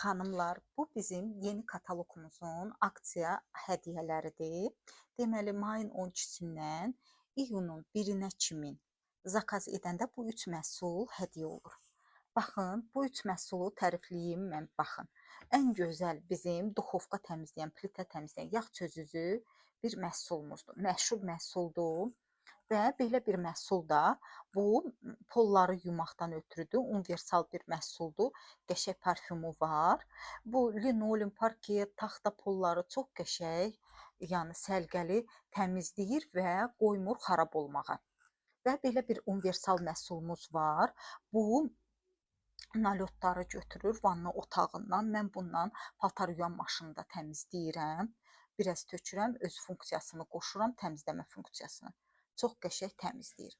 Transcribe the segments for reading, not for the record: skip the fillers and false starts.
Xanımlar, bu bizim yeni kataloqumuzun aksiya hədiyyələridir. Deməli, mayın 12-sindən iyunun 1-nə kimi zakaz edəndə bu 3 məhsul hədiyyə olur. Baxın, bu 3 məhsulu tərifləyim mən, baxın. Ən gözəl bizim duxovka təmizləyən, plitə təmizləyən yağ çözücü bir məhsulumuzdur. Məşhur məhsuldur. Və belə bir məhsul da bu polları yumaqdan ötrüdür. Universal bir məhsuldur. Qəşəng parfümu var. Bu linoleum, parket, taxta polları çox qəşəng, yəni səliqəli təmizləyir və qoymur xarab olmağa. Və belə bir universal məhsulumuz var. Bu nalyotları götürür vanna otağından. Mən bundan paltar yuyan maşınında təmizləyirəm. Biraz tökürəm, öz funksiyasını qoşuram, təmizləmə funksiyasını. Çox qəşəng təmizləyir.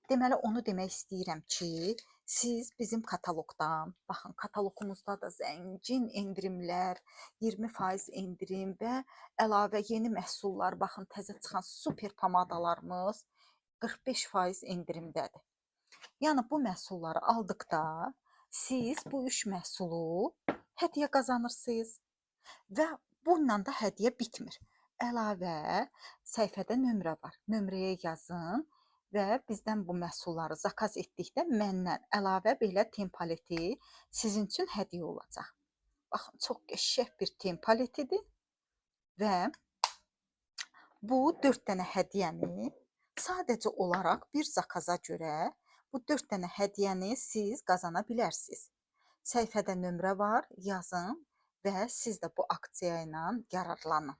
Deməli, onu demək istəyirəm ki, siz bizim kataloqdan, baxın, kataloqumuzda da zəngin endirimlər, 20% endirim və əlavə yeni məhsullar, baxın, təzə çıxan super pomadalarımız 45% endirimdədir. Yəni, bu məhsulları aldıqda siz bu 3 məhsulu hədiyyə qazanırsınız və bununla da hədiyyə bitmir. Əlavə səhifədə nömrə var. Nömrəyə yazın və bizdən bu məhsulları zakaz etdikdə məndən əlavə belə tempaleti sizin üçün hədiyyə olacaq. Baxın, çox qəşəng bir tempaletidir və bu 4 dənə hədiyyəni sadəcə olaraq bir zakaza görə bu 4 dənə hədiyyəni siz qazana bilərsiniz. Səhifədə nömrə var, yazın və siz də bu aksiya ilə yararlanın.